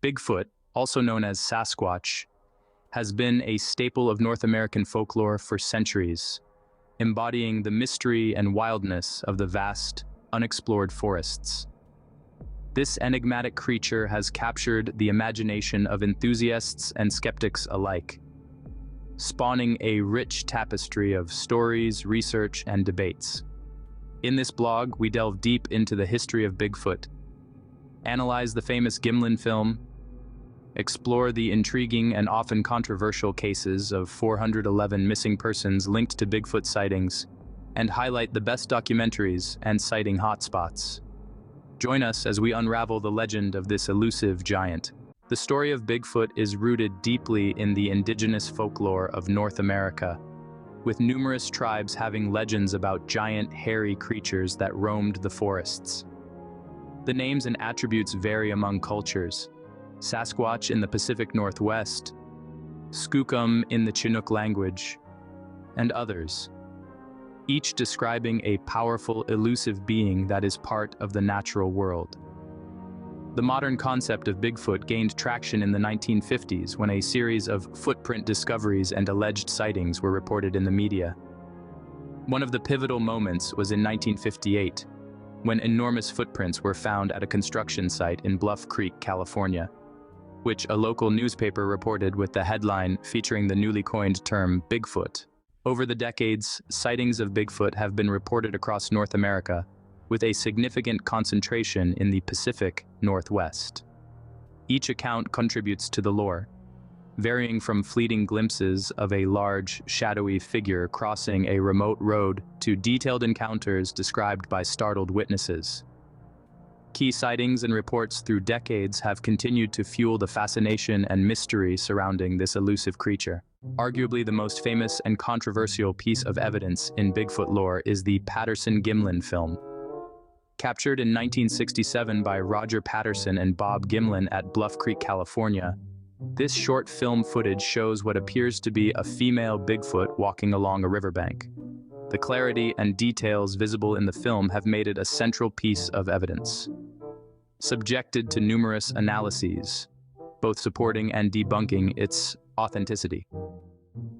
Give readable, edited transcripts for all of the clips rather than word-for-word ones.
Bigfoot, also known as Sasquatch, has been a staple of North American folklore for centuries, embodying the mystery and wildness of the vast, unexplored forests. This enigmatic creature has captured the imagination of enthusiasts and skeptics alike, spawning a rich tapestry of stories, research, and debates. In this blog, we delve deep into the history of Bigfoot, analyze the famous Gimlin film, explore the intriguing and often controversial cases of 411 missing persons linked to Bigfoot sightings, and highlight the best documentaries and sighting hotspots. Join us as we unravel the legend of this elusive giant. The story of Bigfoot is rooted deeply in the indigenous folklore of North America, with numerous tribes having legends about giant, hairy creatures that roamed the forests. The names and attributes vary among cultures. Sasquatch in the Pacific Northwest, Skookum in the Chinook language, and others, each describing a powerful, elusive being that is part of the natural world. The modern concept of Bigfoot gained traction in the 1950s when a series of footprint discoveries and alleged sightings were reported in the media. One of the pivotal moments was in 1958, when enormous footprints were found at a construction site in Bluff Creek, California, which a local newspaper reported with the headline featuring the newly coined term Bigfoot. Over the decades, sightings of Bigfoot have been reported across North America, with a significant concentration in the Pacific Northwest. Each account contributes to the lore, varying from fleeting glimpses of a large, shadowy figure crossing a remote road to detailed encounters described by startled witnesses. Key sightings and reports through decades have continued to fuel the fascination and mystery surrounding this elusive creature. Arguably the most famous and controversial piece of evidence in Bigfoot lore is the Patterson-Gimlin film. Captured in 1967 by Roger Patterson and Bob Gimlin at Bluff Creek, California, this short film footage shows what appears to be a female Bigfoot walking along a riverbank. The clarity and details visible in the film have made it a central piece of evidence, subjected to numerous analyses, both supporting and debunking its authenticity.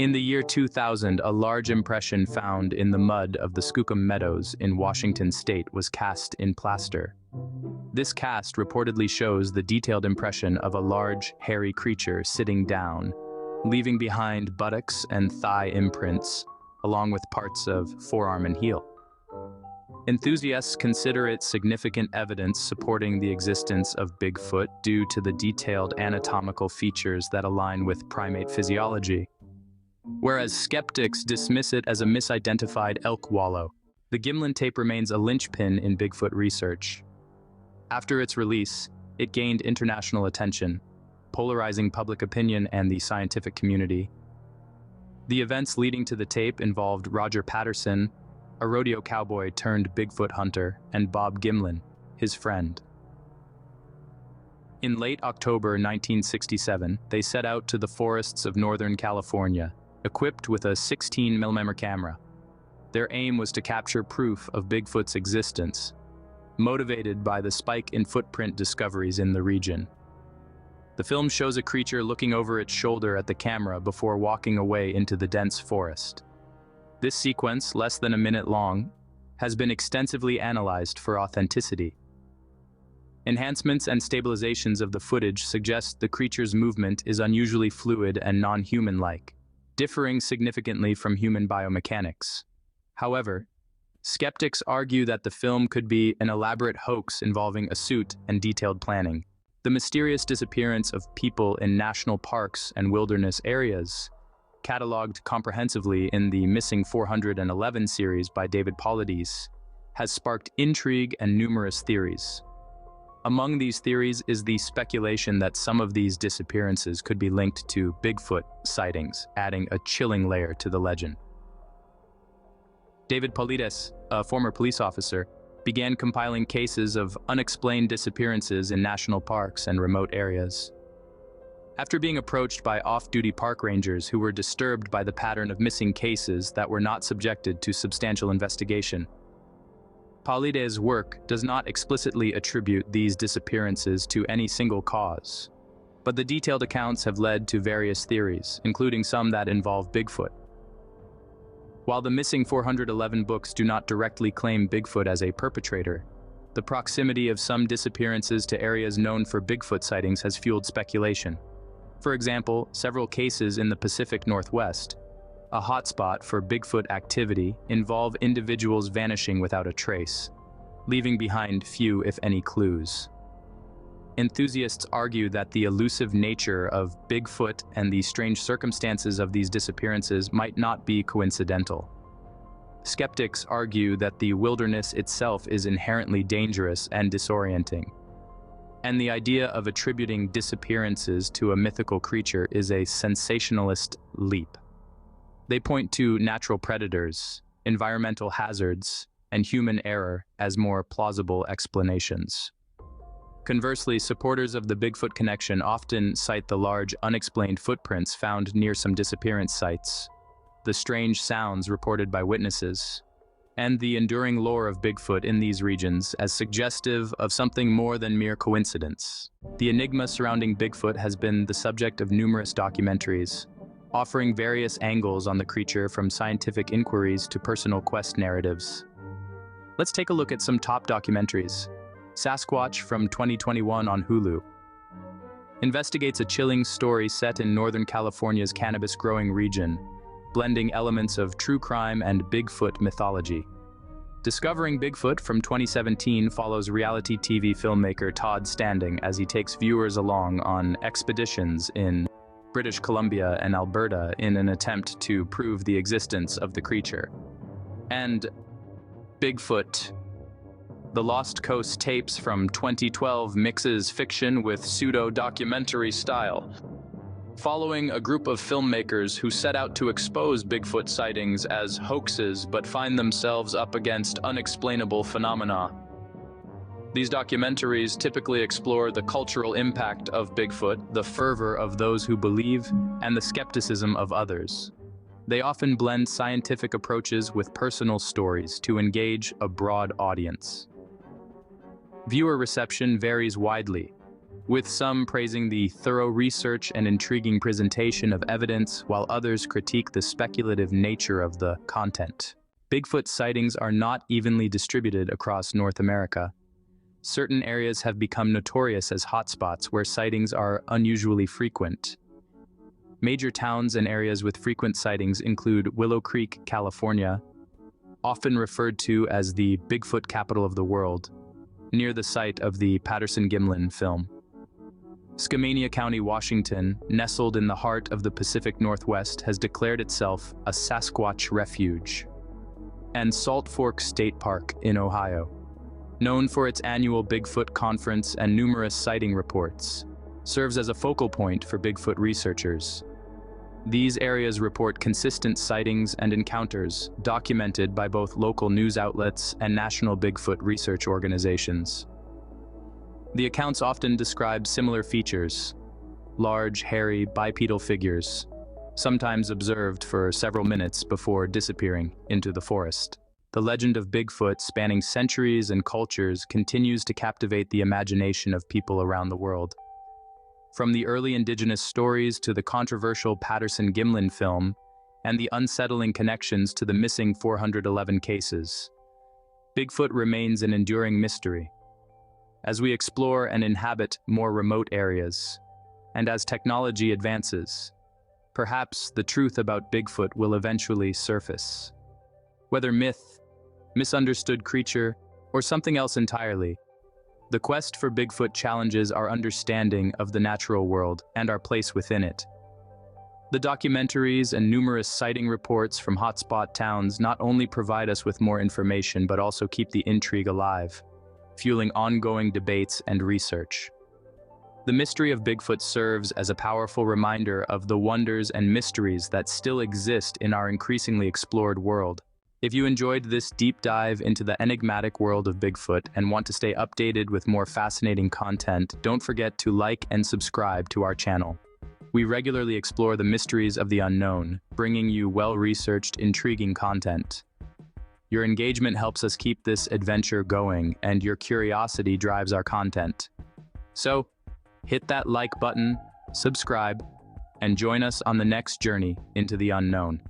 In the year 2000, a large impression found in the mud of the Skookum Meadows in Washington state was cast in plaster. This cast reportedly shows the detailed impression of a large, hairy creature sitting down, leaving behind buttocks and thigh imprints, along with parts of forearm and heel. Enthusiasts consider it significant evidence supporting the existence of Bigfoot due to the detailed anatomical features that align with primate physiology, whereas skeptics dismiss it as a misidentified elk wallow. The Gimlin tape remains a linchpin in Bigfoot research. After its release, it gained international attention, polarizing public opinion and the scientific community. The events leading to the tape involved Roger Patterson, a rodeo cowboy turned Bigfoot hunter, and Bob Gimlin, his friend. In late October 1967, they set out to the forests of Northern California, equipped with a 16mm camera. Their aim was to capture proof of Bigfoot's existence, motivated by the spike in footprint discoveries in the region. The film shows a creature looking over its shoulder at the camera before walking away into the dense forest. This sequence, less than a minute long, has been extensively analyzed for authenticity. Enhancements and stabilizations of the footage suggest the creature's movement is unusually fluid and non-human-like, differing significantly from human biomechanics. However, skeptics argue that the film could be an elaborate hoax involving a suit and detailed planning. The mysterious disappearance of people in national parks and wilderness areas, cataloged comprehensively in the Missing 411 series by David Paulides, has sparked intrigue and numerous theories. Among these theories is the speculation that some of these disappearances could be linked to Bigfoot sightings, adding a chilling layer to the legend. David Paulides, a former police officer, began compiling cases of unexplained disappearances in national parks and remote areas. After being approached by off-duty park rangers who were disturbed by the pattern of missing cases that were not subjected to substantial investigation, Paulides' work does not explicitly attribute these disappearances to any single cause. But the detailed accounts have led to various theories, including some that involve Bigfoot. While the missing 411 books do not directly claim Bigfoot as a perpetrator, the proximity of some disappearances to areas known for Bigfoot sightings has fueled speculation. For example, several cases in the Pacific Northwest, a hotspot for Bigfoot activity, involve individuals vanishing without a trace, leaving behind few, if any, clues. Enthusiasts argue that the elusive nature of Bigfoot and the strange circumstances of these disappearances might not be coincidental. Skeptics argue that the wilderness itself is inherently dangerous and disorienting, and the idea of attributing disappearances to a mythical creature is a sensationalist leap. They point to natural predators, environmental hazards, and human error as more plausible explanations. Conversely, supporters of the Bigfoot connection often cite the large, unexplained footprints found near some disappearance sites, the strange sounds reported by witnesses, and the enduring lore of Bigfoot in these regions as suggestive of something more than mere coincidence. The enigma surrounding Bigfoot has been the subject of numerous documentaries, offering various angles on the creature from scientific inquiries to personal quest narratives. Let's take a look at some top documentaries. Sasquatch from 2021 on Hulu investigates a chilling story set in Northern California's cannabis-growing region, blending elements of true crime and Bigfoot mythology. Discovering Bigfoot from 2017 follows reality TV filmmaker Todd Standing as he takes viewers along on expeditions in British Columbia and Alberta in an attempt to prove the existence of the creature. And Bigfoot. The Lost Coast tapes from 2012 mixes fiction with pseudo-documentary style, following a group of filmmakers who set out to expose Bigfoot sightings as hoaxes but find themselves up against unexplainable phenomena. These documentaries typically explore the cultural impact of Bigfoot, the fervor of those who believe, and the skepticism of others. They often blend scientific approaches with personal stories to engage a broad audience. Viewer reception varies widely, with some praising the thorough research and intriguing presentation of evidence, while others critique the speculative nature of the content. Bigfoot sightings are not evenly distributed across North America. Certain areas have become notorious as hotspots where sightings are unusually frequent. Major towns and areas with frequent sightings include Willow Creek, California, often referred to as the Bigfoot capital of the world, near the site of the Patterson-Gimlin film. Skamania County, Washington, nestled in the heart of the Pacific Northwest, has declared itself a Sasquatch refuge. And Salt Fork State Park in Ohio, known for its annual Bigfoot conference and numerous sighting reports, serves as a focal point for Bigfoot researchers. These areas report consistent sightings and encounters documented by both local news outlets and national Bigfoot research organizations. The accounts often describe similar features: large, hairy, bipedal figures, sometimes observed for several minutes before disappearing into the forest. The legend of Bigfoot, spanning centuries and cultures, continues to captivate the imagination of people around the world. From the early indigenous stories to the controversial Patterson-Gimlin film and the unsettling connections to the missing 411 cases, Bigfoot remains an enduring mystery. As we explore and inhabit more remote areas, and as technology advances, perhaps the truth about Bigfoot will eventually surface. Whether myth, misunderstood creature, or something else entirely, the quest for Bigfoot challenges our understanding of the natural world and our place within it. The documentaries and numerous sighting reports from hotspot towns not only provide us with more information but also keep the intrigue alive, fueling ongoing debates and research. The mystery of Bigfoot serves as a powerful reminder of the wonders and mysteries that still exist in our increasingly explored world. If you enjoyed this deep dive into the enigmatic world of Bigfoot and want to stay updated with more fascinating content, don't forget to like and subscribe to our channel. We regularly explore the mysteries of the unknown, bringing you well-researched, intriguing content. Your engagement helps us keep this adventure going, and your curiosity drives our content. So, hit that like button, subscribe, and join us on the next journey into the unknown.